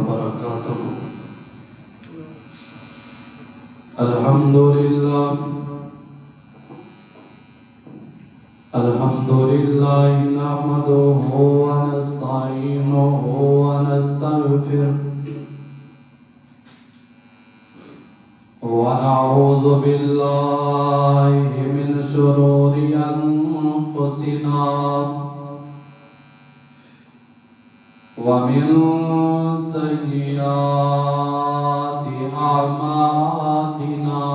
وبركاته. الحمد لله نحمده ونستعينه ونستغفره ونعوذ بالله من شرور أنفسنا ومن سيئات أعمالنا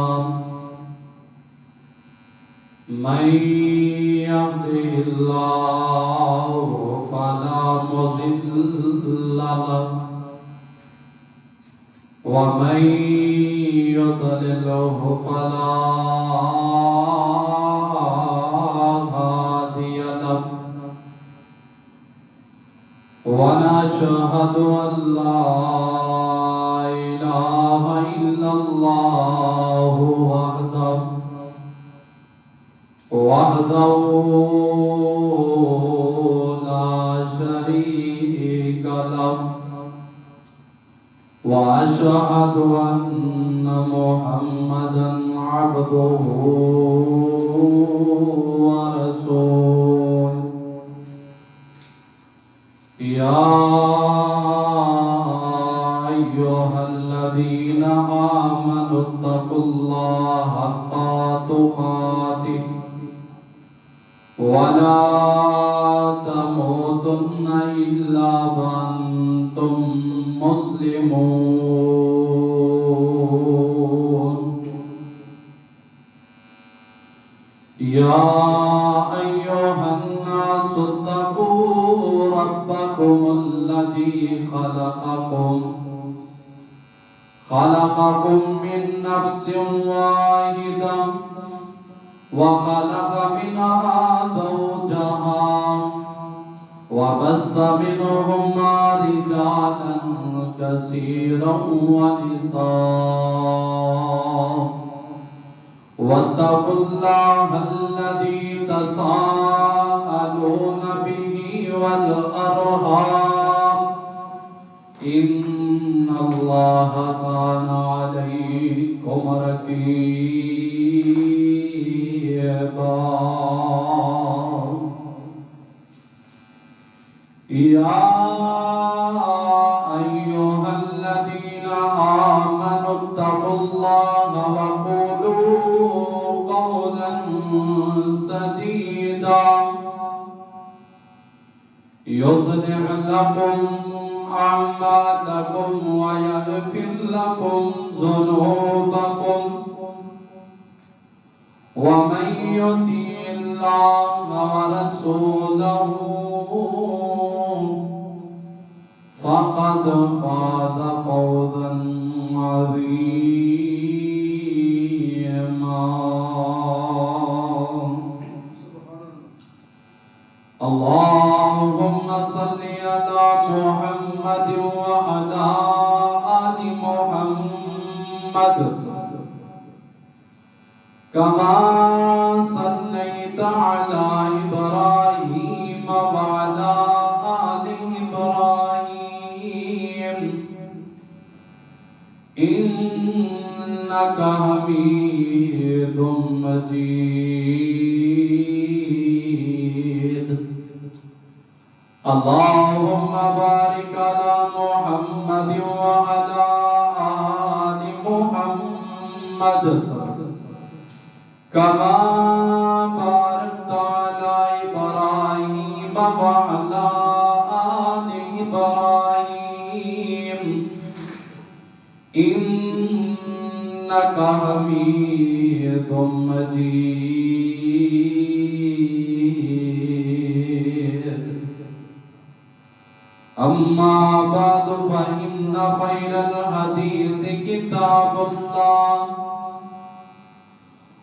من يهده الله فلا مضل له ومن يضلله فلا هادي له ونشهد أن لا إله إلا الله وحده لا شريك له وأشهد أن محمدا عبده ورسوله يا أيها الذين آمنوا اتقوا الله حق تقاته ولا تموتن إلا وأنتم مسلمون يا أيها الناس اتقوا ربكم الذي خلقكم من نفس واحدة وخلق منها زوجها وبث منهما رجالا كثيرا ونساء واتقوا الله الذي تساءلون به والأرحام إن الله كان عليكم رقيبا يا أيها الذين آمنوا اتقوا الله وقولوا قولا سديدا يصلح لكم أعمالكم ويغفر لكم ذنوبكم ومن يطع الله ورسوله فقد فاز فوزا عظيما. اللهم صل على محمد وعلى آل محمد كما صليت على إبراهيم وعلى آل إبراهيم إنك حميد مجيد. اللهم بارك على محمد وعلى آل محمد كما باركت على إبراهيم وعلى آل إبراهيم إنك حميد مجيد. أما بعد فإن خير الحديث كتاب الله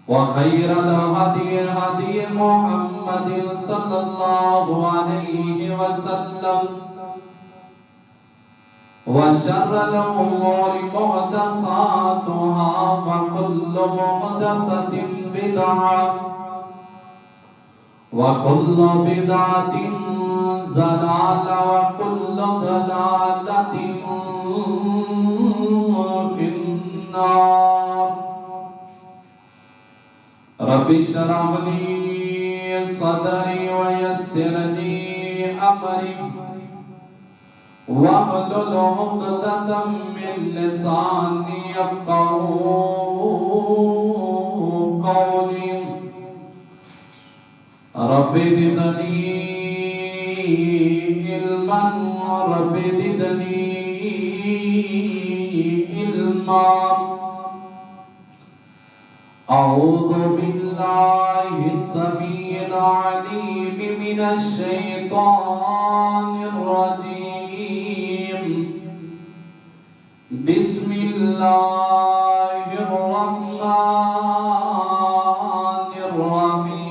وخير الهدي هدي محمد صلى الله عليه وسلم وشر الأمور محدثاتها وكل محدثة بدعة وكل بدعة ضلالة وكل ضلالة رب اشرح لي صدري ويسر لي أمري واحلل عقدة من لساني يفقهوا قولي رب زدني علما رب زدني علما أعوذ بالله السميع العليم من الشيطان الرجيم بسم الله الرحمن الرحيم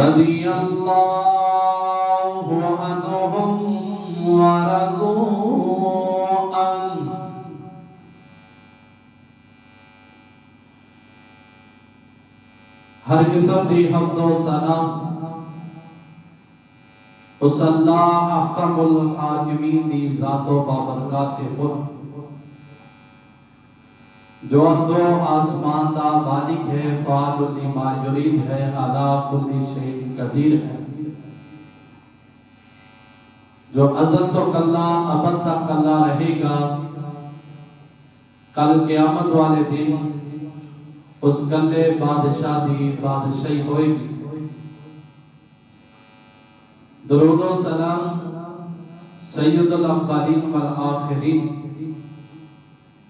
رضي الله عنهم ورضوا عنه ہر قسم دی حمد و ثنا اس اللہ احکم الحاکمین دی ذات و بابرکات خود جو ارض و آسمان دا مالک ہے، فعال لما یرید ہے، علی کل شیء قدیر ہے، جو ازل تو کلا ابد تک کلا رہے گا، کل قیامت والے دن اس کلے بادشاہ دی بادشاہی ہوئے گی۔ درود و سلام سید الاولین والآخرین،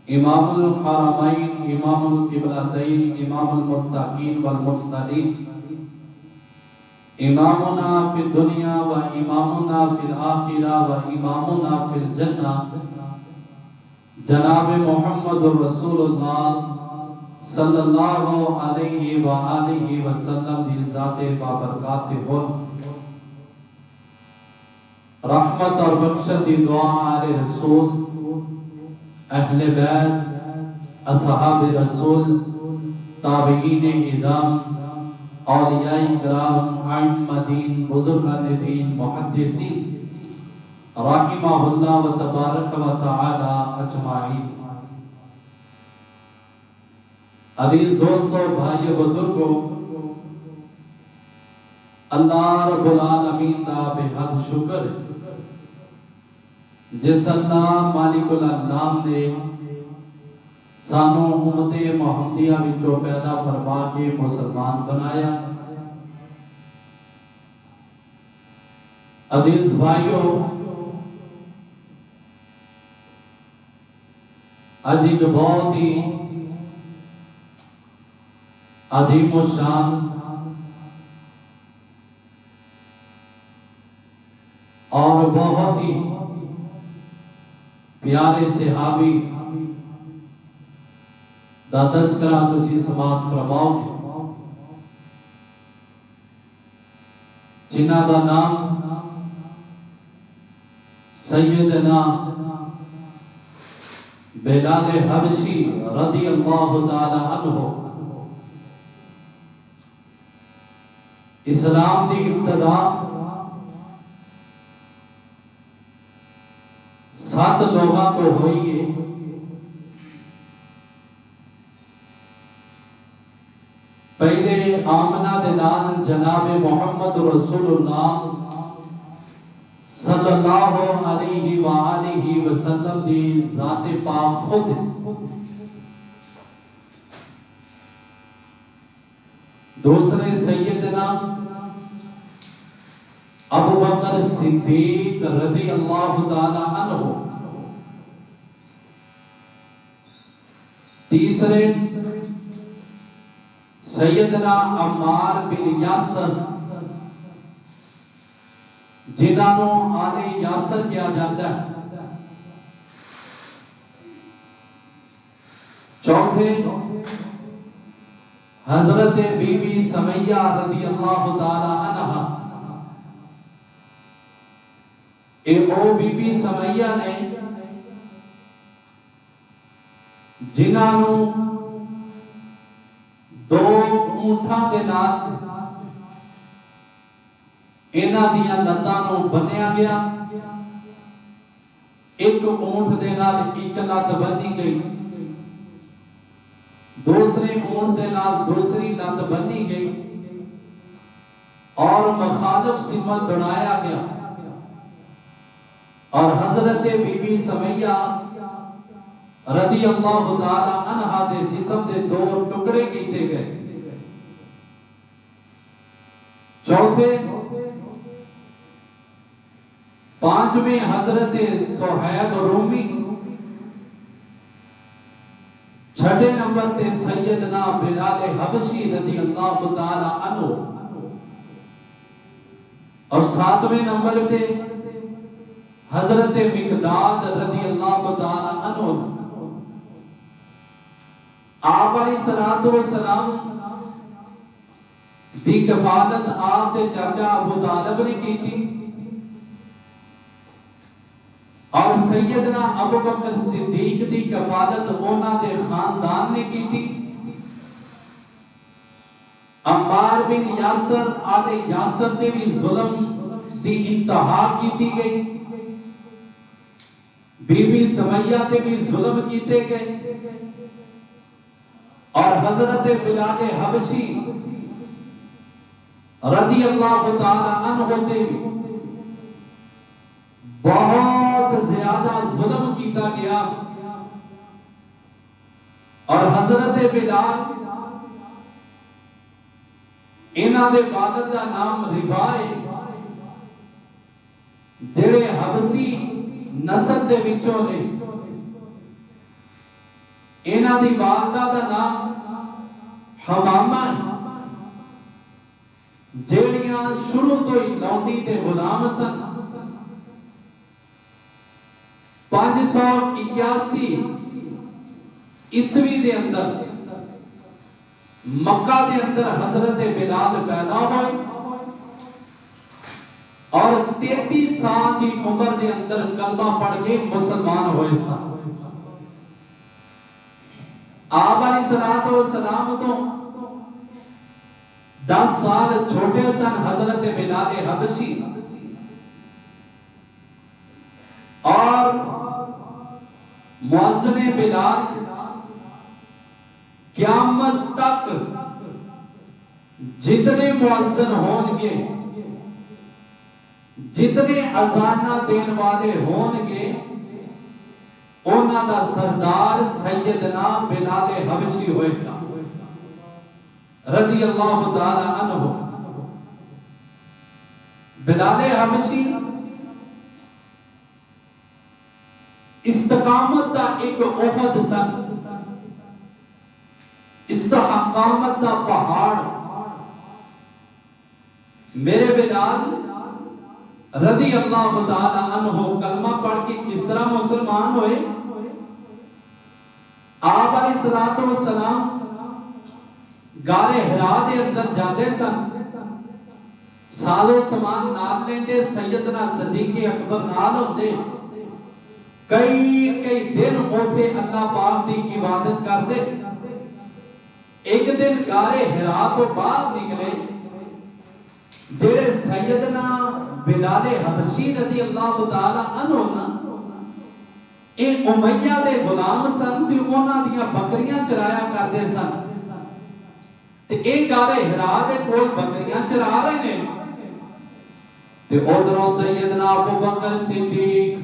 امام الحرمین، امام القبلتین، امام المتقین والمرسلین، امامنا فی الدنیا و امامنا فی الآخرہ و امامنا فی الجنہ، جناب محمد رسول اللہ صلی اللہ علیہ وآلہ وسلم دی ذات بابرکات ہو، رحمت اور بخشت دی دعا آل رسول، اہل بیت، اصحاب رسول، تابعین اعظام، اولیاء کرام، ائمۃ بزرگان دین، محدثین رحمہ اللہ و تبارک و تعالی اجمعین۔ عزیز دوستو، بھائی بزرگو، اللہ رب العالمین دا بے حد شکر جس اللہ مالک الانام نے سانو امت محمدیہ وچوں پیدا فرما کے مسلمان بنایا۔ عزیز بھائیو، آج ایک بہت ہی عظیم و شان اور بہت ہی پیارے صحابی دا تذکرہ تسی سماعت فرماؤ گے، جنہاں دا نام سیدنا بلال حبشی رضی اللہ تعالی عنہ اسلام دی ابتدا 7 لوگاں تو ہوئی ہے۔ پہلے آمنہ دے نال جناب محمد رسول اللہ صلی اللہ علیہ وآلہ وسلم دی ذات پاک خود، دوسرے سیدنا ابو بکر صدیق رضی اللہ تعالی عنہ، تیسرے سیدنا عمار بن یاسر جنہوں آلِ یاسر کیا جاتا ہے، چوتھے حضرت بی بی سمیہ رضی اللہ تعالی عنہ، او بی بی سمیہ نے جنہوں 2 اونٹاں دے نال انہاں دیاں لتاں نوں بنیا گیا، ایک اونٹ دے نال ایک لت بنی گئی، دوسرے اونٹ دے نال دوسری لت بنی گئی اور مخالف سمت دوڑایا گیا، اور حضرت بی بی سمیہ رضی اللہ تعالی عنہا دے جسم دے دو ٹکڑے کیتے گئے۔ چوتھے پانچویں حضرت صہیب رومی، چھٹے نمبر تے سیدنا بلال حبشی رضی اللہ تعالی عنہ، اور ساتویں نمبر تے حضرت مقداد رضی اللہ تعالی عنہ۔ آپ علیہ الصلوۃ والسلام دی کفالت آپ دے چاچا ابو طالب نے کی تھی، اور سیدنا ابو بکر صدیق دی کفالت انہاں دے خاندان نے کی تھی۔ عمار بن یاسر آل یاسر تے بھی ظلم دی انتہا کیتی گئی، بی بی سمیہ تے بھی ظلم کیتے گئے، اور حضرت بلال حبشی رضی اللہ تعالی عنہ تے بھی بہت زیادہ ظلم کیتا گیا، اور حضرت بلال انہاں دے والد دا نام ربا ہے، جڑے حبشی نسل دے وچوں نے۔ انہاں دی والدہ دا نام حمامہ ہے، جیڑیاں شروع تو ہی لونڈی تے غلام سن۔ 581 عیسوی دے اندر مکہ دے اندر حضرت بلال پیدا ہوئے، اور 33 سال کی عمر دے اندر کلمہ پڑھ کے مسلمان ہوئے تھا۔ آپ علیہ الصلوۃ والسلام تو 10 سال چھوٹے سن حضرت بلال حبشی، اور مؤذن بلال قیامت تک جتنے مؤذن ہون گے، جتنے اذانہ دین والے ہون گے، انہاں دا سردار سیدنا بلال حبشی ہوئے گا رضی اللہ تعالی عنہ۔ بلال حبشی استقامت دا ایک احد سن، استقامت دا پہاڑ۔ میرے بلال رضی اللہ تعالی عنہ کلمہ پڑھ کے کس طرح مسلمان ہوئے؟ آپ علیہ الصلوۃ والسلام غار حرا دے اندر جاندے سن، سالو سامان نال لیندے، سیدنا صدیق اکبر نال ہوندے، کئی دن اوتھے اللہ پاک دی عبادت کردے۔ ایک دن غار حرا تو باہر نکلے، جڑے سیدنا بلال حبشی رضی اللہ تعالی عنہ اے امیہ دے غلام سن، تے انہاں دیاں بکریاں چرایا کردے سن، تے اے غار حرا دے کول بکریاں چرا رہے نے، تے ادھروں سیدنا ابو بکر صدیق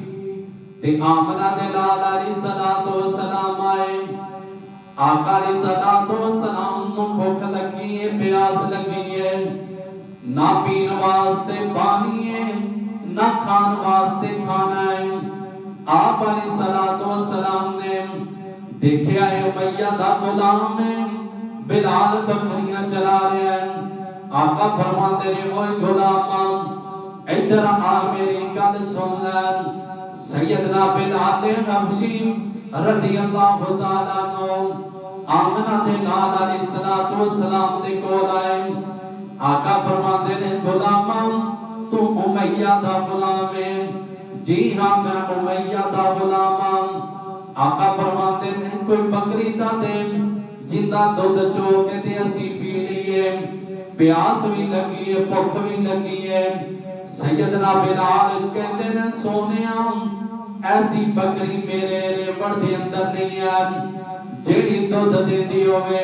تے آمنہ دے لال علیہ الصلوۃ والسلام آئے۔ آقا علیہ الصلوۃ والسلام نوں بھوک لگی ہے، پیاس لگی ہے، نہ پین واسطے پانی ہے، نہ کھان واسطے کھانا ہے۔ آپ علیہ الصلوۃ والسلام نے دیکھیا ہے امیہ دا غلام ہے، بلال بکریاں چلا رہا ہے۔ آقا فرماتے نے اوے غلام ادھر آ، میری گل سن لے۔ سیدنا بلال حبشی رضی اللہ تعالی عنہ آمنہ دے لال علیہ الصلوۃ والسلام دے کول آئے۔ آقا فرماتے نے غلام تو امیہ دا غلام ہے؟ جی ہاں میں امیہ دا غلام ہاں۔ آقا فرماتے نے کوئی بکری تا دے جندہ دودھ چو کے دے اسی پی لیے، پیاس بھی لگی ہے، بھوک بھی لگی ہے۔ سیدنا بلال کہتے نے سونیا ایسی بکری میرے ریوڑ دے اندر نہیں ہے، ਜਿਹੜੀ ਦੁੱਧ ਦਿੰਦੀ ਹੋਵੇ।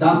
10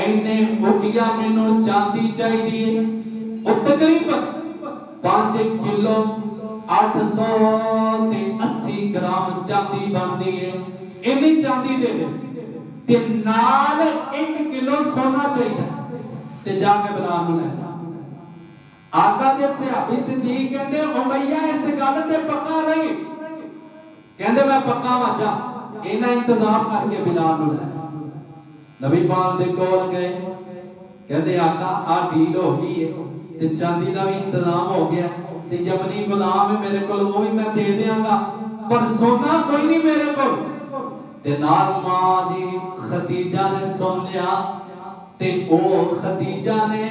اینے اکیا مینوں چاندی چاہیے وہ تقریباً 5 کلو 880 گرام چاندی بنتی ہے اینی چاندی دے دے تے نال 1 کلو سونا چاہیے تے جا کے بلال نوں لے جا آقا دے صحابی صدیق کہندے امیہ اس گل تے پکا رہی کہندے میں پکا وا جا اینا انتظام کر کے بلال نوں لے نبی پاک دے کول گئے کہندے آقا آ ڈیل ہو گئی ہے تے چاندی دا بھی انتظام ہو گیا تے یمنی غلام ہے میرے کول وہ بھی میں دے دیاں گا پر سونا کوئی نہیں میرے کول تے نال ماں دی خدیجہ نے سن لیا تے او خدیجہ نے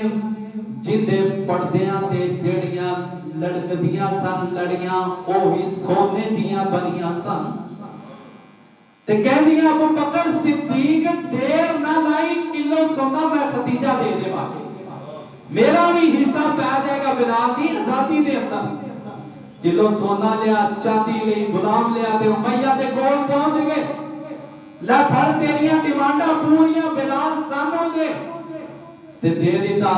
جندے پردیاں تے جڑیاں لڑکدیاں سن لڑیاں او ہی سونے دیاں بنیاں سن تے کہندیاں ابو بکر صدیق دیر نہ لائی کلو سونا میں خدیجہ دے دے واقعی میرا بھی حصہ پہ جائے گا بلال دی آزادی دے اندر کلو سونا لیا چاندی لئی غلام لیا تے امیہ دے کول پہنچ گئے لے پھڑ تیریاں ڈیمانڈاں پوریاں بلال سامو دے تے دے دیتا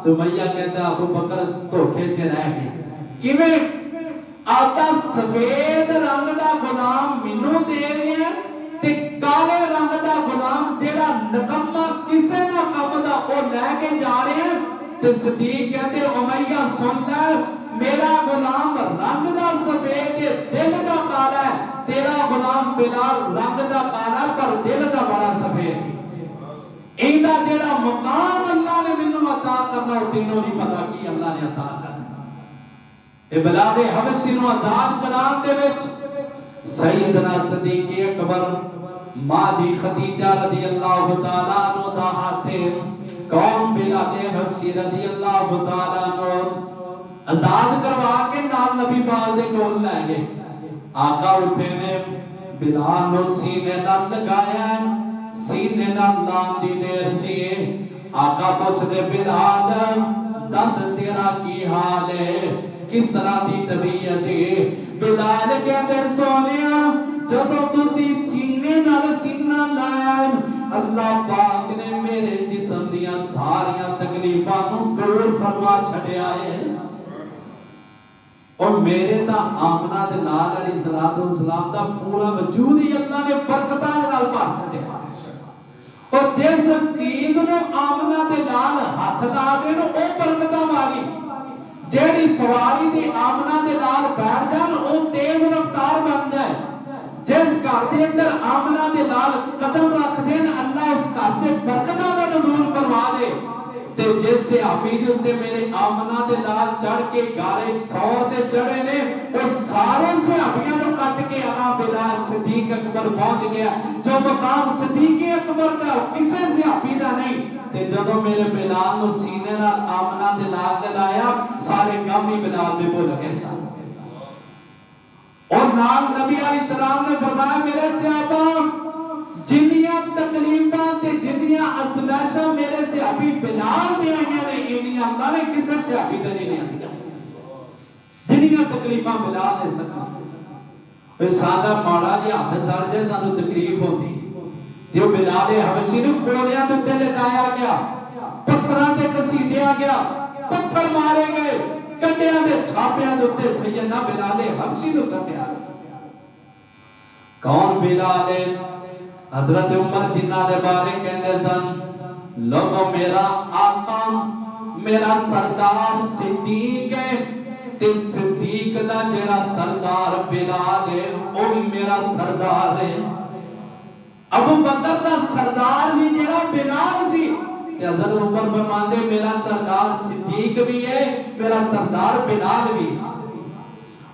تو امیہ کہتا ابو بکر دھوکے چ رہ گئے کیویں آتا سفید رنگ دا غلام مینوں دے رہے ہیں تے کالے رنگ دا غلام جیڑا نکما کسے نہ کم دا او لے کے جا رہے ہیں تے صدیق کہتے امیہ سن لے میرا غلام رنگ دا سفید دل دا کالا ہے تیرا غلام بلال رنگ دا کالا پر دل دا بڑا سفید ایندا جیڑا مقام اللہ نے مینوں عطا کرنا او تینوں نہیں پتہ کی اللہ نے عطا کرنا اے بلال حبشی نو آزاد کران دے وچ سیدنا صدیق اکبر ماں جی خدیجہ رضی اللہ تعالی عنہ دا ہاتھ قوم بلال حبشی رضی اللہ تعالی عنہ آزاد کروا کے نال نبی پاک دے کول لے گئے آقا اٹھے نے بلال نو سینے نال لگایا سینے نال لام دی دیر سی آقا پوچھ دے بلال دس تیرا کی حال ہے کس طرح دی طبیعت ہے بلال کہتے سونیا جدو تسی سینے نال سینہ لایا اللہ پاک نے میرے جسم دیا ساریاں تکلیفاں نو دور فرما چھڑیا ہے اور میرے تا آمنہ دے لال علیہ السلام دا پورا وجود ہی اللہ نے برکتاں دے نال بھر چھڑیا اور جس چیز نو آمنہ دے لال ہاتھ لا دے نو او برکتاں والی جیڑی سواری دی آمنہ دے نال بیٹھ جان او تیز رفتار بن جائے جس گھر دے اندر آمنہ دے نال قدم رکھ دین اللہ اس گھر تے برکتاں دا نزول فرما دے تے جس سے صحابی دے اوتے میرے آمنہ دے نال چڑھ کے گارے سور تے چڑھے نے او سارے صحابیاں نوں کٹ کے آقا بلال صدیق اکبر پہنچ گیا جو مقام صدیق اکبر دا کسے صحابی دا نہیں تے جدوں میرے بلال نو سینے نال آمنہ دے نال لایا سارے غم ہی بلال دے بھول گئے سن اور نال نبی علیہ السلام نے فرمایا میرے صحابہ جنیاں تکلیفاں تے جنیاں ازمائشاں میرے صحابی بلال دے آئیاں نے انیاں اللہ نے کسے صحابی تے نہیں آندیاں جنیاں تکلیفاں بلال نے سکا اس سادہ ماڑا جی ہاتھ سر جے سانو تکلیف ہوندی جو بلال حبشی نو گولیاں دے تے لٹایا گیا پتھراں تے کسیٹیا گیا پتھر مارے گئے کنڈیاں دے چھاپیاں دے تے سیدنا بلال حبشی نو سٹیا کون بلال حضرت عمر جنہ دے بارے کہندے سن لوگوں میرا آقا میرا سردار صدیق ہے تے صدیق دا جڑا سردار بلال ہے او میرا سردار ہے ابو بکر دا سردار بھی جڑا بلال سی تے حضرت عمر فرماندے میرا سردار صدیق بھی ہے میرا سردار بلال بھی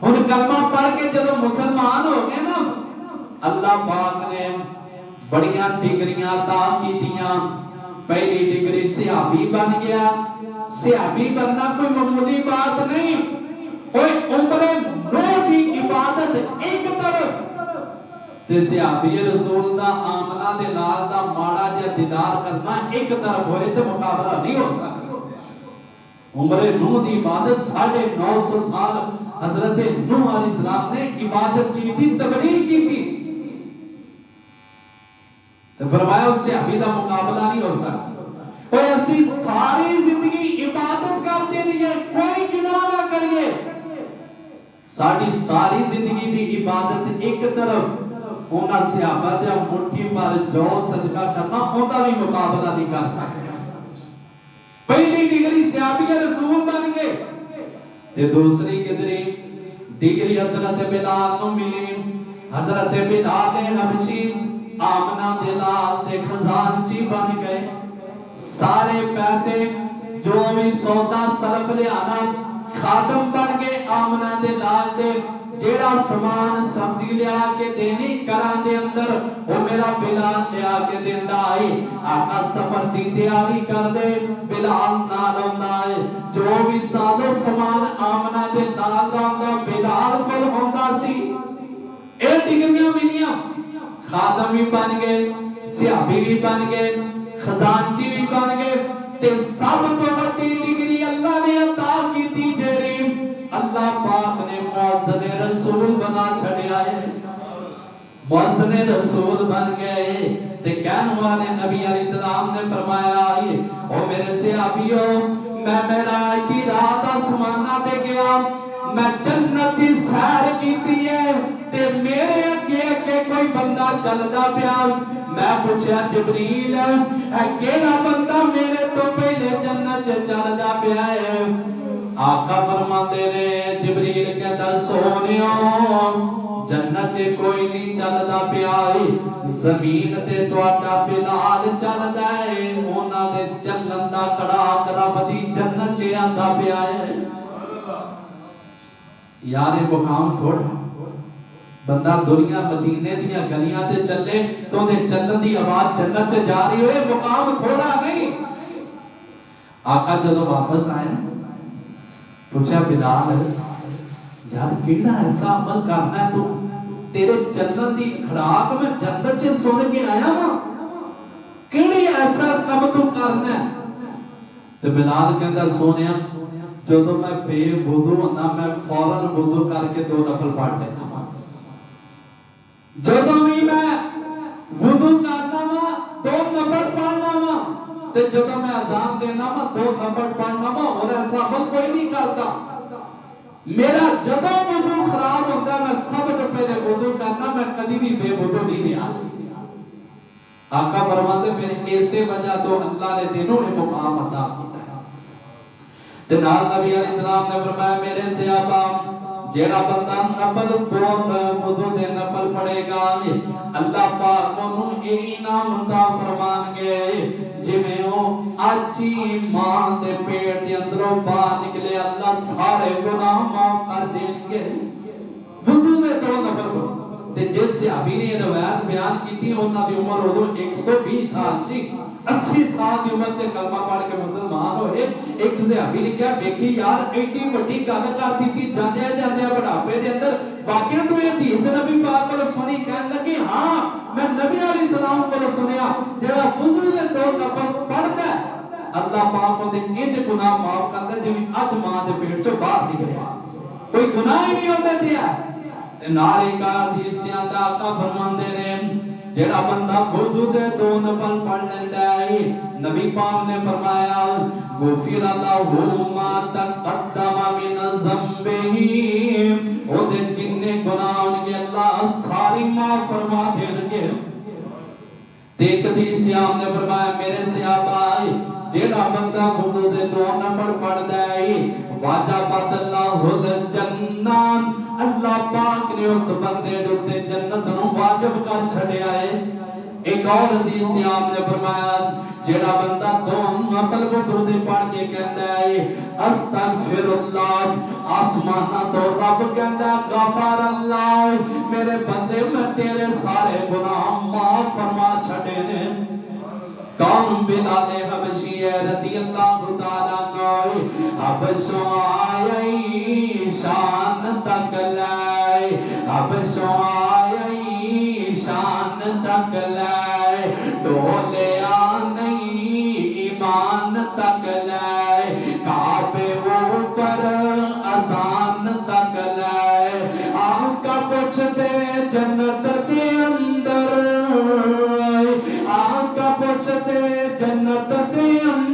ہن کلمہ پڑھ کے جدوں مسلمان ہو گئے نا اللہ پاک نے بڑیاں ڈگریاں عطا کیتیاں پہلی ڈگری صحابی بن گیا صحابی بننا کوئی معمولی بات نہیں کوئی عمر نو دی عبادت ایک طرف تے صحابی رسول دا آمنہ دے لال دا ماڑا جا دیدار کرنا ایک طرف ہوئے تے مقابلہ نہیں ہو سکتا عمر نو دی عبادت 950 سال حضرت نوح علیہ السلام نے عبادت کی تھی تبلیغ کی تھی تو فرمایا اس سے ابھی دا مقابلہ نہیں ہو سکتا کوئی اسی ساری زندگی عبادت کرتے رہیے کوئی گناہ نہ کریے ساری ساری زندگی دی عبادت ایک طرف ہونا صحابہ دے مٹھی پر جو صدقہ کرنا ہوتا بھی مقابلہ نہیں کر سکتا پہلی ڈگری صحابی رسول بن گئے تے دوسری کدری ڈگری حضرت بلال نو ملی حضرت بلال حبشی آمنہ دلال دے خزانچی بن گئے سارے پیسے جو بھی سودا سلف لے آنا خادم بن کے آمنہ دلال دے جیڑا سامان سبزی لیا کے دینی کران دے اندر وہ میرا بلال لیا کے دیندہ آئی آقا سفر دی تیاری کر دے بلال نال ہوندہ آئے جو بھی سادو سامان آمنہ دلال دا ہوندہ بلال کل ہوندہ سی اے ڈگریاں ملیاں خادم بھی بن گئے صحابی بھی بن گئے خزانچی بھی بن گئے تے سب تو بڑی ڈگری اللہ نے عطا کی تھی جیڑی اللہ پاک نے مؤذن رسول بنا چھڑیا ہے مؤذن رسول بن گئے تے کہنے والے نبی علیہ السلام نے فرمایا او میرے صحابیوں میں معراج کی رات آسمانہ دے گیا میں جنت دی سیر کیتی ہے تے میرے اگے اگے کوئی بندہ چلدا پیا میں پوچھیا جبریل اے کیڑا بندہ میرے تو پہلے جنت چ چلدا پیا ہے آقا فرماتے نے جبریل کہتا سونیو جنت چ کوئی نہیں چلدا پیا زمین تے تواڈا بلال چلدا ہے انہاں دے چلن دا کڑا رب دی جنت چ آندا پیا ہے یار یہ مقام تھوڑا بندہ دنیا مدینے دیا گلیاں تے چلے تو دے چلن دی آواز جنت سے جا رہی ہوئے مقام تھوڑا نہیں آقا جدو واپس آئے پوچھا بلال یار کیڑا ایسا عمل کرنا ہے تو تیرے چلن دی کھڑاک میں جنت سے سن کے آیا نا کیڑی ایسا کم تو کرنا ہے تو بلال کہتا سونیا جو تو میں بے وضو ہونا میں فوراً وضو کر کے 2 نفل پڑھ لیتا ہوں جدوں بھی میں وضو کرنا وا 2 نفل پڑھنا وا تے جدوں میں اذان دینا وا 2 نفل پڑھنا وا اور ایسا عمل کوئی نہیں کرتا میرا جدوں وضو خراب ہوتا ہے میں سب سے پہلے وضو کرنا میں کبھی بھی بے وضو نہیں رہا آقا فرماتے پھر ایسے وجہ تو اللہ نے دینوں نے مقام عطا کیا تے نال نبی علیہ السلام نے فرمایا میرے صحابہ جیڑا بندہ نفل 2 وضو دے نفل پڑھے گا اللہ پاک انہوں یہ انعام عطا فرمان گے جویں او اچھی ماں دے پیٹ دے اندروں باہر نکلے اللہ سارے گناہ معاف کر دیں گے وضو دے 2 نفل پڑھو تے جس صحابی نے یہ روایت بیان کی تھی انہاں دی عمر اودوں 120 سال سی 80 سال دی عمر سے کلمہ پڑھ کے مسلمان ہوئے ایک صحابی نے کہا دیکھی یار ایڈی بڑی گل کر دی جاندے جاندے بڑھاپے دے اندر واقعہ تو یہ حدیث نبی پاک کو سنی کہنے لگی ہاں میں نبی علیہ السلام کو سنیا جڑا وضو دے 2 نفل پڑھدا ہے اللہ پاک کو دے انج گناہ معاف کردا جویں اج ماں دے پیٹ چوں باہر نکلیا کوئی گناہ ہی نہیں ہوندا دیا نارے کا حدیث سے آقا فرماندے نے جڑا بندہ وضو دے 2 نفل پڑھ لیندا ہے نبی پاک نے فرمایا غفر لہ ما تقدم من ذنبہ او دے جننے گناہ ان کے اللہ ساری معاف فرما دیں گے تے ایک حدیث سے آپ نے فرمایا میرے صحابہ جڑا بندہ وضو دے 2 نفل پڑھدا ہے واجبت اللہ الجنہ اللہ پاک نے اس بندے دے جنت نو واجب کر چھڈیا ہے ایک اور حدیث سے آپ نے فرمایا جڑا بندہ 2 نفل وضو دے پڑھ کے کہندا ہے استغفر اللہ آسماناں تو رب کہندا غفر اللہ میرے بندے میں تیرے سارے گناہ معاف فرما چھڈے نے کون بلال حبشی رضی اللہ تعالیٰ عنہ حبشوں آئی شان تک لائے حبشوں آئی شان تک لائے ڈولے نہیں ایمان تک لائے کعبے اوپر اذان تک لائے آقا پوچھ دے جنت دے اندر آقا پوچھ دے جنت دے اندر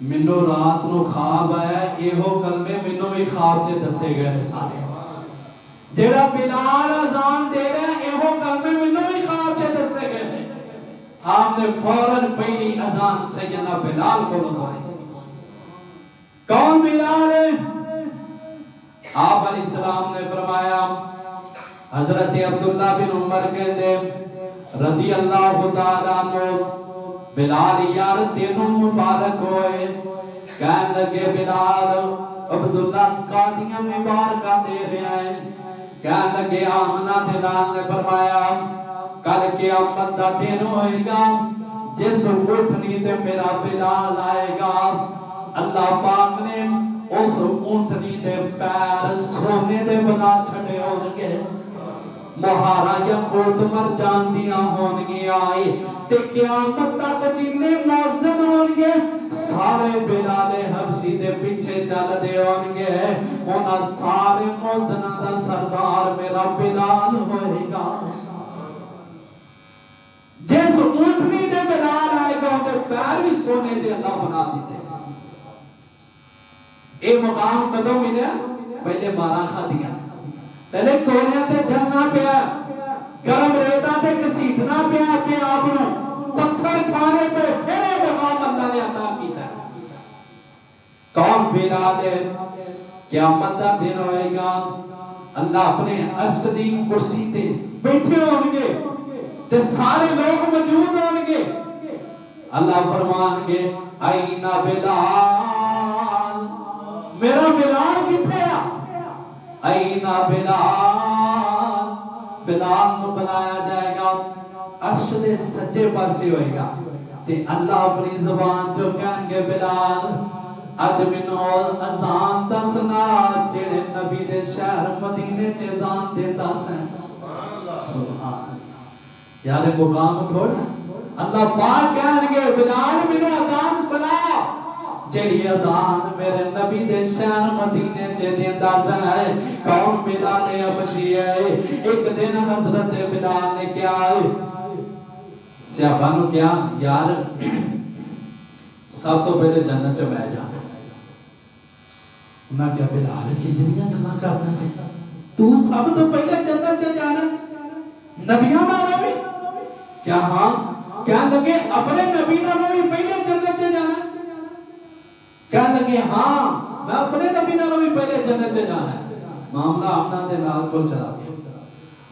مینوں رات نو خواب آیا ایہو کلمے مینوں بھی خواب چ دسے گئے سارے جیڑا بلال اذان دے رہا ہے ایہو کلمے مینوں بھی خواب چ دسے گئے آپ نے فوراً پہلی اذان سیدنا بلال کو لگوائی سی کون بلال ہے آپ علیہ السلام نے فرمایا حضرت عبداللہ بن عمر کہندے رضی اللہ تعالیٰ عنہ بلال یار تینوں مبارک ہوئے کہنے لگے بلال عبداللہ قادیاں مبارکہ دے رہے ہیں کہنے لگے آمنہ دلال نے فرمایا کل قیامت دا دن ہوئے گا جس اٹھنی تے میرا بلال آئے گا اللہ پاک نے اس اونٹنی دے پیر سونے دے بنا چھڑے ہونگے مہارا یا کوت مر جان دیا ہونگی آئی تے قیامت تک جننے موزن ہونگے سارے بلال حبشی دے پیچھے چل دے ہونگے انہا سارے موزنہ دا سردار میرا بلال ہوئے گا جس اونٹنی دے بلال آئے گا ان دے پیر بھی سونے دے اللہ بنا دیتے اے مقام قدم ملے پہلے مارا کھا دیا پہلے کونے تے جلنا پیا گرم ریتا تے کسیٹنا پیا کہ آپ نے پتھر کھانے پہ پھر اے مقام اللہ نے عطا کیتا کون بلال ہے قیامت دا دن ہوئے گا اللہ اپنے عرش دی کرسی تے بیٹھے ہونگے تے سارے لوگ موجود ہونگے اللہ فرمان گے اینا بلال میرا بلال کتنے اینا بلال بلال کو بلایا جائے گا عرش دے سچے پاسے ہوئے گا تے اللہ اپنی زبان جو کہیں گے بلال اج منو اذان دسنا جڑے نبی دے شہر مدینے چ اذان دیندا سن سبحان یار مقام کھوڑ اللہ پاک کہیں گے بلال منو اذان سنا جڑی اذان میرے نبی دے شہر مدینے چ دیندا سن ہے کون بلال حبشی ہے ایک دن حضرت بلال نے کیا صحابہ نو کیا یار سب تو پہلے جنت چ میں جانا انہاں کیا بلال کی دنیا گلاں کرنا ہے تو سب تو پہلے جنت چ جانا نبیوں نال بھی کیا ہاں کیا لگے اپنے نبی نال بھی پہلے جنت چ جانا کیا لگے ہاں میں اپنے نبی نال بھی پہلے جنت چ جانا ہے معاملہ اپنا دے نال کو چلا گیا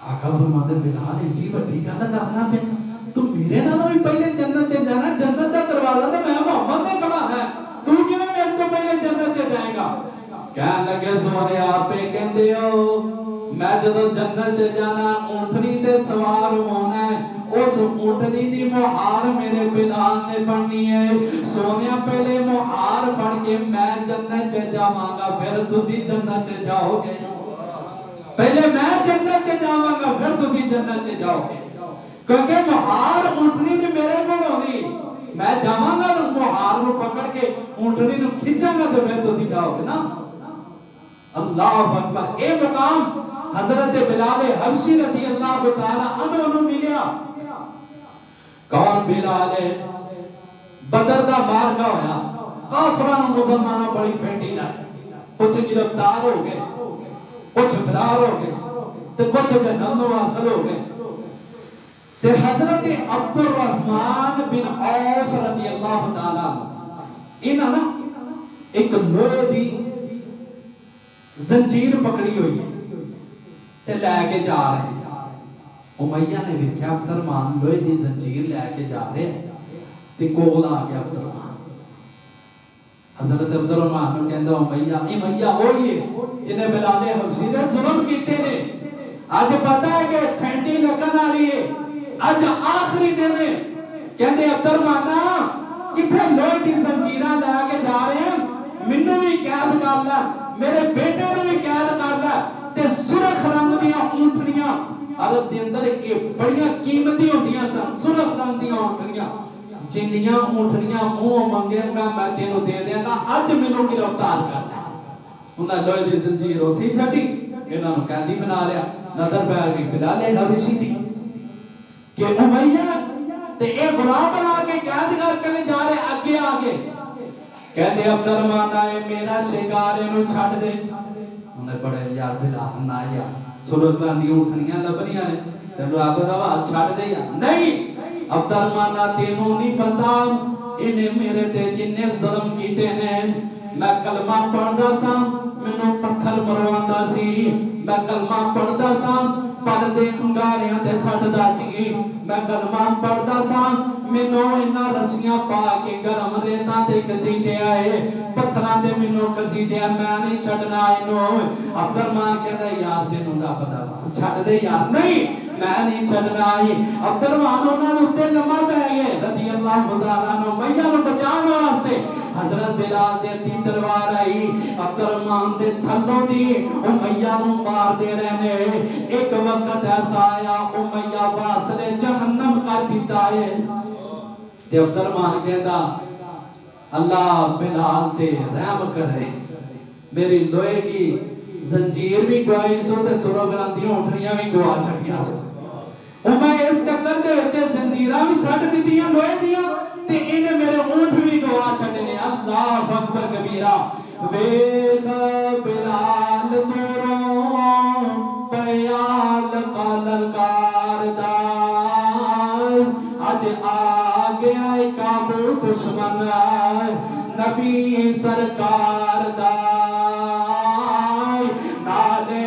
آقا فرماتے بلال ایڈی بڑی گل کرنا پہ تو میرے نال بھی پہلے جنت چ جانا جنت دا دروازہ تے میں محمد نے کھڑا ہے تو کیویں میرے کو پہلے جنت چ جائے گا کہنے لگے سونے آپ پہ کہندے ہو میں جدو جنت چ جانا اونٹنی تے سوار ہونا ہے اس اونٹنی دی مہار میرے بلال نے پڑھنی ہے سونیا پہلے مہار پڑھ کے میں جنت چ جاواں گا پھر تسی جنت چ جاؤ گے پہلے میں جنت چ جاواں گا پھر تسی جنت چ جاؤ گے کیونکہ مہار اونٹنی دی میرے کول ہونی میں جاواں گا مہار نو پکڑ کے اونٹنی نو کھچاں گا تے پھر تسی جاؤ گے نا اللہ اکبر اے مقام حضرت بلال حبشی رضی اللہ تعالی عنہ نو ملیا کون بلال ہے بدر دا مارکا ہویا کافراں مسلماناں بڑی پھینٹی لائے کچھ گرفتار ہو گئے کچھ فرار ہو گئے تے کچھ جنم حاصل ہو گئے تے حضرت عبد الرحمن بن عوف رضی اللہ تعالی انہاں نا ایک لوہے دی زنجیر پکڑی ہوئی ہے تے لے کے جا رہے ہیں امیہ نے ویکھیا عبد الرحمن لوہے دی زنجیر لے کے جا رہے ہیں تے کول آ گیا عبد الرحمن حضرت عبد الرحمن نے کہندا امیہ وہی ہے جنے بلال حبشی دے ظلم کیتے نے اج پتہ ہے کہ پھینٹی لگن والی ہے اج آخری دن ہے کہندے عبد الرحمن کتھے لوہے دی زنجیراں لے کے جا رہے ہیں مینوں بھی قید کر لے میرے بیٹے نے بھی قید کر لیا تے سرخ رنگ دیاں اونٹنیاں عرب دے اندر یہ بڑیاں قیمتی ہوندیاں سن سرخ رنگ دیاں اونٹنیاں جنیاں اونٹنیاں منہ منگے گا میں تینوں دے دیاں گا اج مینوں گرفتار کر لے انہاں لوہے دی زنجیر اوتھی چھڈی انہاں نوں قیدی بنا لیا نظر پہ آ گئی بلال حبشی دی کہ امیہ تے اے غلام بنا کے قید کر کے لے جا رہے اگے آگے کہتے عبدالرحمان اے میرا شکار اینو چھڈ دے انہیں بڑے یار بلال نہ یار سلطان دی اٹھنیاں لبنیاں نے تے رب دا حال چھڈ دے یا نہیں عبدالرحمان تینوں نہیں پتا انہیں میرے تے جننے ظلم کیتے نے میں کلمہ پڑھدا سا مینوں پتھر مرواندہ سی میں کلمہ پڑھدا سا پردے انگاریاں تے سٹدا سی میں کلمہ پڑھدا سا مینوں انہاں رسیاں پا کے گرم ریتاں تے گھسیٹیا اے پتھراں تے مینوں گھسیٹیا میں نہیں چھڈنا اینو عبدالرحمان کہندا یار تینوں رب دا چھڈ دے یار نہیں میں نہیں چھڈنا عبدالرحمان انہاں دے اوتے لمما پے گئے رضی اللہ تعالیٰ عنہ میاں نوں بچان واسطے حضرت بلال دے دی تلوار آئی عبدالرحمان دے تھلوں دی امیہ نوں مار دے رہنے ایک وقت ایسا آیا امیہ واسطے جہنم کر دیتا ہے تے عبدالرحمان کہندا اللہ بلال تے رحم کرے میری لوہے کی زنجیر بھی گوائی سو تے سورہ بلندیاں اٹھنیاں بھی گوا چھڑیاں سو میں اس چکر دے وچے زنجیراں بھی سٹ دتیاں لوہے دیاں تے انہیں میرے اونٹ بھی گوا چھڑنے اللہ اکبر کبیرہ ویخ بلال دوروں پیال کا للکار دار آج آگیا کابو دشمن نبی سرکار دار نالے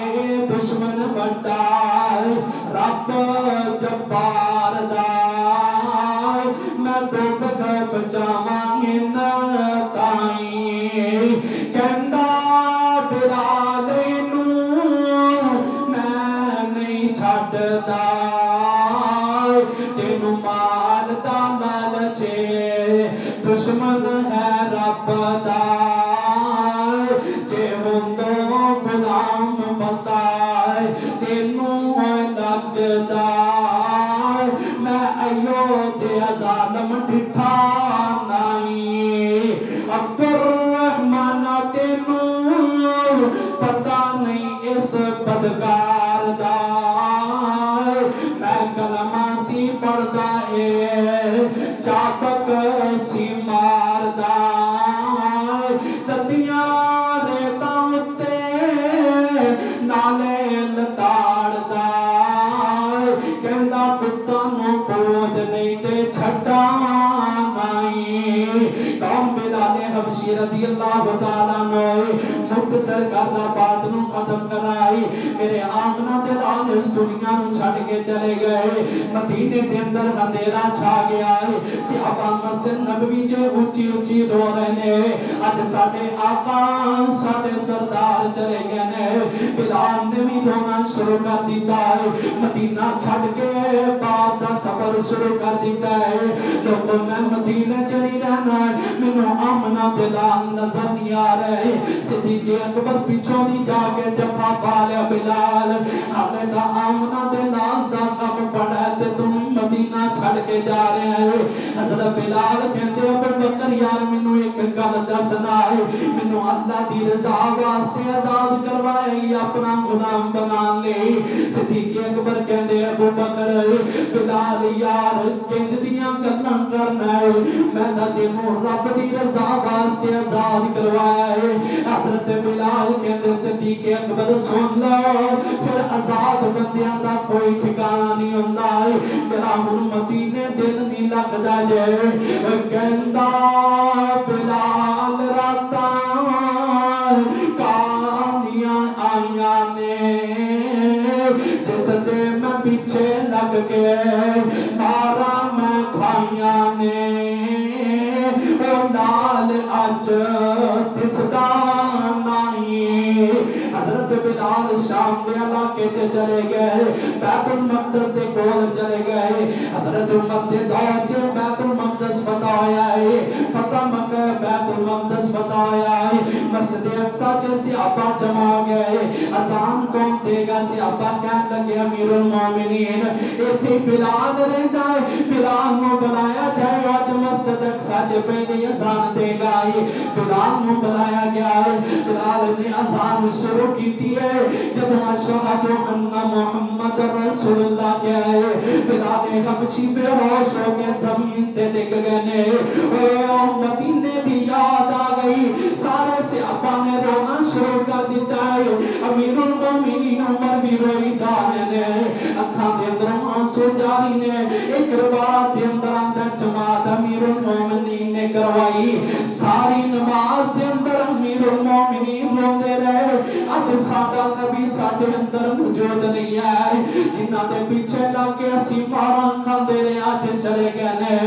دشمن بڑا رب جبار دار میں دوزخ بچاواں تائیں کہندا بلال نوں میں نہیں چھڈدا تینوں مال دا لالچ دشمن ہے رب دا جے ہوندو غلام پتا تینوں لگدا میں ایو جے ظالم ڈٹھا نہیں عبدالرحمان تینوں پتا نہیں اس بدکار دا میں کلمہ سی پڑھدا اے چابک سی ماردا تتیاں ریتاں اُتے نالے لتاڑدا کہندا پتاں نوں پوج نہیں تے چھڈا نہیں قوم بلال حبشی رضی اللہ تعالیٰ عنہ مختصر کردہ بات نوں ختم کرائی میرے آمنہ دلال اس دنیا نوں چھڈ کے چلے گئے مدینے دے اندر اندھیرا چھا گیا صحابہ مسجد نبوی چ اونچی اونچی رو رہے نے اج ساڈے آقا ساڈے سردار چلے گئے نے بلال نے بھی رونا شروع کر دیتا ہے مدینہ چھڈ کے بعد دا سفر شروع کر دیتا ہے لوگوں میں مدینہ چلی رہنا مینوں آمنہ دلال نظر نہیں آ رہے صدیق اکبر پیچھوں دی جا کے جفا پا لیا بلال حالے دا آمنہ دلال دا کم پڑا تے تم مدینہ چھڈ کے جا رہے ہیں حضرت بلال کہندے ابو بکر یار مینوں ایک گل دسنا ہے مینوں اللہ دی رضا واسطے آزاد کروائے اپنا غلام بنا لے صدیق اکبر کہندے ابو بکر بلال یار کنج دیاں گلاں کرنا ہے میں تا تینوں رب دی رضا واسطے آزاد کروایا ہے حضرت بلال کہندے صدیق اکبر سن لو پھر آزاد بندیاں دا کوئی ٹھکانہ نہیں ہوندا میرا ہن مدینے دل نہیں لگدا جے کہندا بلال راتاں کہانیاں آئیاں نے جس دے میں پیچھے لگ کے مارا میں کھائیاں نے او نال اج دسدا نہیں حضرت بلال شام دے علاقے چلے گئے بیت المقدس دے کول چلے گئے حضرت عمر دے دور چ بیت المقدس فتح ہویا ہے فتح مکہ بیت المقدس فتح ہویا ہے مسجد اقصا کے صحابہ جمع ہو گئے اذان کون دے گا صحابہ کہنے لگے امیر المومنین ایتھے بلال رہندا ہے بلال نو بلایا جائے اج مسجد اقصا چ پہلی اذان دے گا بلال نو بلایا گیا ہے بلال نے اذان شروع کی ہے جب اشہد ان محمد رسول اللہ کہے بلال حبشی بے ہوش ہو کے زمین تے ڈگ گئے نے مدینے دی یاد آ گئی سارے صحابہ نے رونا شروع کر دیتا ہے امیر المومنین عمر بھی روئی جا رہے نے اکھاں دے اندر آنسو جاری نے ایک روایت دے اندر آندا جماعت امیر المومنین نے کروائی ساری نماز دے اندر امیر المومنین روندے رہے اج ساڈا نبی ساڈے اندر موجود نہیں ہے جنہاں دے پیچھے لگ کے اسی ماراں کھاندے رہے اج چلے گئے نے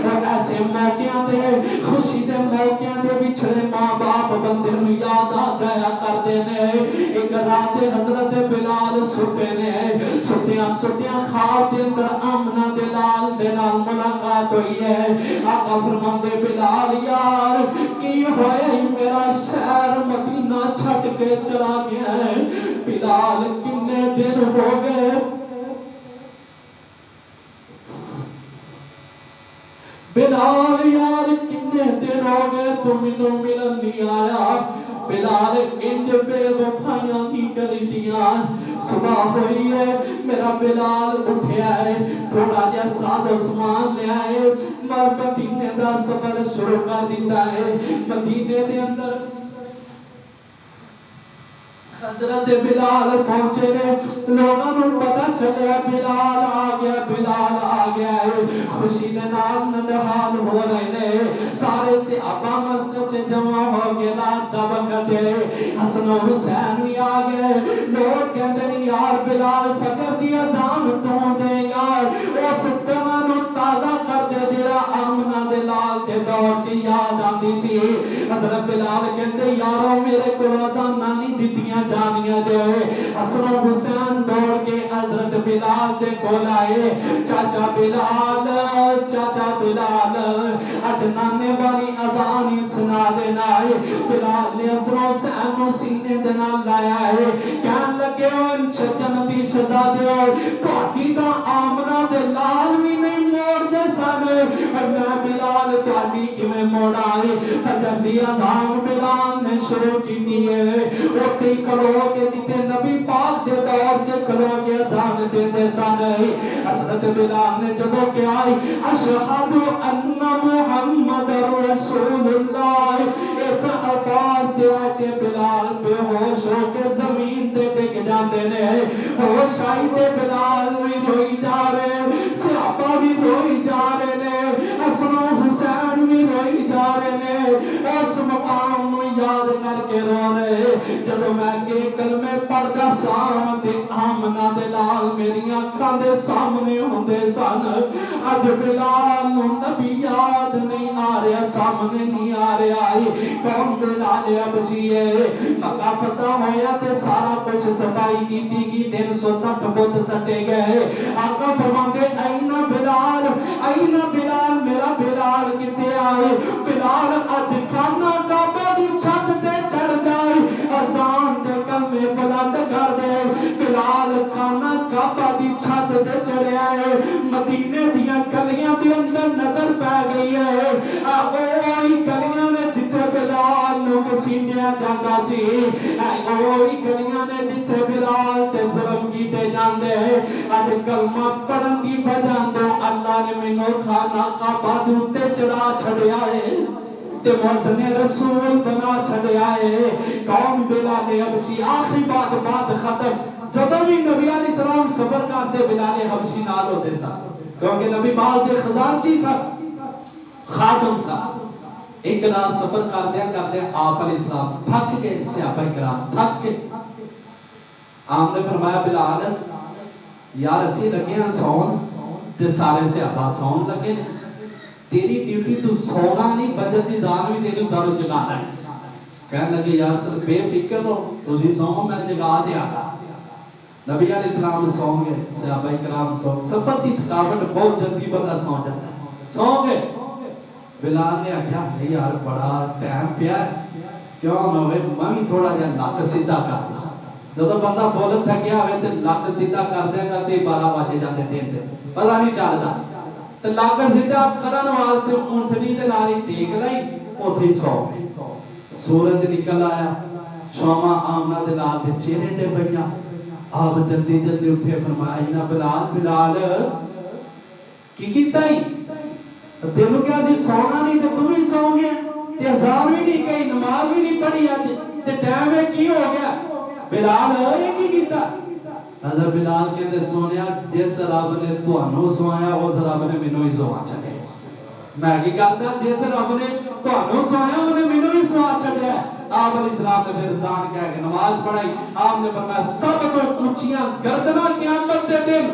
اور ایسے موقعوں تے خوشی دے موقعوں تے بچھڑے ماں باپ بندے نوں یاد آ گیا کردے نے ایک رات حضرت بلال ستے نے سٹیاں خواب دے اندر آمنہ دے لال دے نال ملاقات ہوئی ہے آقا فرماندے بلال یار کی ہوئے میرا شہر مدینہ چھٹ کے چلا گیا ہے بلال کنے دن ہو گئے بلال یار کنے دن ہو گئے تم انہوں ملن نہیں آیا بلال انج بے وفائیاں کی کری دیا صبح ہوئی ہے میرا بلال اٹھیا ہے تھوڑا جا ساد عثمان لے آئے مدینے دا سفر شروع کر دیتا ہے مدینے دے اندر حضرت بلال پہنچے نے لوگوں نے پتا چلے بلال آ گیا ہے خوشی دے نال نڈھال ہو رہے نے سارے سے ابا مسجد جمع ہو گئے رات دا وقت ہے حسن و حسین بھی آ گئے لوگ کہندے نے یار بلال فجر دی اذان تو دے گا اس تمانو تازہ کر دے جڑا آمنہ دے لال دے دور چ یاد آندی سی حضرت بلال کہندے یارو میرے کول اذاناں نہیں دتیاں جانیاں دے حسن و حسین دوڑ کے حضرت بلال دے کول آئے چاچا بلال اج نانے والی اذان ہی سنا دینا ہے بلال نے حسن و حسین نو سینے دے نال لایا ہے کہن لگے ان جنتی شہزادے تہاڈی تا آمنہ دے لال بھی نہیں موڑ دے سن میں بلال تہاڈی کیویں موڑا ہے فجر دی اذان بلال نے شروع کی ہے اوتھے کھلو کے جتے نبی پاک دے دور چ کھلو کے اذان دیندے سن حضرت بلال نے جدوں کہ آئی اشہد ان محمد رسول اللہ ایک الفاظ دے آئے بلال بے ہوش ہو کے زمین تے ڈگ جاندے نے ہوش آئی تے بلال بھی روئی جا رہے صحابہ بھی روئی جا رہے نے حسن و حسین بھی روئی جا رہے نے اس مقام نو یاد کر کے رو رہے جدو میں کہ کلمے پڑھدا ساں تے آمنہ دے لال میری اکھاں دے سامنے ہوندے سن اج بلال نو نبی یاد نہیں آ رہا سامنے نہیں آ رہا ہے کون بلال حبشی ہے مکہ فتح ہویا تے سارا کچھ صفائی کیتی کی 360 بت سٹے گئے آقا فرماندے این بلال میرا بلال کتے آئے بلال اج کھانا کعبہ دی چھت تے چڑھ جائے اذان دے کلمے بلند کر دے بلال کھانا کعبہ دی چھت تے چڑھ آئے مدینے دیاں گلیاں دے اندر نظر پہ گئی ہے اوہی گلیاں نے جتے بلال نو گھسیٹیا جاندا سی اوہی گلیاں نے جتے بلال تے ظلم کیتے جاندے اج کلمہ پڑھن دی وجہ تو اللہ نے مینوں کھانا کعبہ دے اوتے چڑھا چھڈیا ہے تے محسن رسول بنا چھڈیا ہے کون بلال حبشی آخری بات ختم جدوں بھی نبی علیہ السلام سفر کرتے بلال حبشی نال ہوتے سن کیونکہ نبی پاک دے خزانچی سن خادم سن ایک رات سفر کردے آپ علیہ السلام تھک گئے صحابہ کرام تھک کے آپ نے فرمایا بلال یار اسی لگے ہیں سون تے سارے صحابہ سون لگے تیری ڈیوٹی تو سونا نہیں فجر دی اذان بھی تینوں سارو جگانا ہے کہنے لگے یار سر بے فکر ہو تسی سو میں جگا دیا نبی علیہ السلام سو گئے صحابہ کرام سو سفر دی تھکاوٹ بہت جلدی بندہ سو جاتا ہے سو گئے بلال نے آخیا یار بڑا ٹائم پیا کیوں نہ ہوئے میں بھی تھوڑا جہا لک سیدھا کرنا. جب بندہ فل تھکیا ہوئے تو لک سیدھا کرتے کرتے 12 بج جاتے دن تے پتہ نہیں چلتا. تو لک سیدھا کرن واسطے اونٹنی دے نال ہی ٹیک لئی اوتھے ہی سو گئے. سورج نکل آیا شوما آمنہ دے نال دے چہرے تے پئیاں. آپ جلدی جلدی اٹھے فرمایا نا بلال بلال کی کیتا ہی تینوں کیا جی سونا نہیں تے تم ہی سو گیا تے اذان بھی نہیں کہی نماز بھی نہیں پڑھی اج تے ٹائم ہے کی ہو گیا بلال یہ کی کیتا. حضرت بلال کہتے سونیا جس رب نے تانوں سوایا اس رب نے مینوں ہی سوا چھڈیا. میں کی کردا جس رب نے تانوں سوایا انہیں مینوں ہی سوا چھڈیا. آپ علیہ السلام نے پھر اذان کہہ کے نماز پڑھائی. آپ نے فرمایا سب تو اونچیاں گردناں قیامت دے دن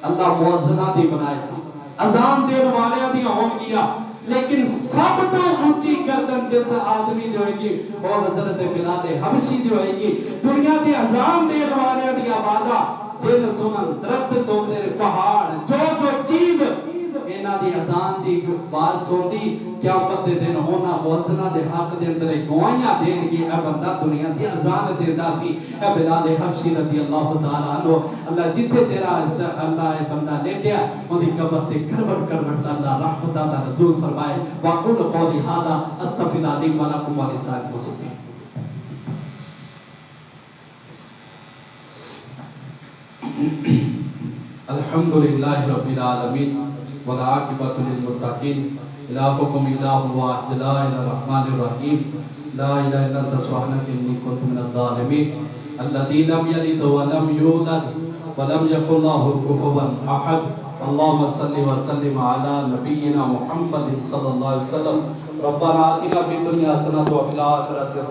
اللہ مؤذناں دی بنائے گا. اذان دین والیاں دی ہون گیا لیکن سب تو اونچی گردن جس آدمی جو ہوئے گی وہ حضرت بلال حبشی جو ہوئے گی. دنیا دی اذان دین والیاں دی آبادہ جن سنن درخت سوندے پہاڑ جو چیز انہاں دی اذان دی بات سوندی قیامت دے دن ہونا مؤذنہ دے حق دے اندر گواہیاں دین گی اے بندہ دنیا دی اذان دیندا سی. اے بلال حبشی رضی اللہ تعالی عنہ اللہ جتھے تیرا اللہ اے بندہ لیٹیا اودی قبر تے کروٹ کروٹ اللہ رحمت دا نزول فرمائے. واقول قولی ھذا استغفر اللہ لي ولکم ولسائر المسلمین. الحمدللہ رب العالمین والعاقبۃ للمتقین. الہکم الہ واحد لا الہ الرحمن الرحیم لا الہ الا انت سبحانک انی کنت من الظالمین الذی لم یلد ولم یولد ولم یکن لہ کفوا احد. اللہم صلی وسلم علی نبینا محمد صلی اللہ علیہ وسلم. ربنا آتنا فی الدنیا حسنۃ وفی الآخرۃ حسنۃ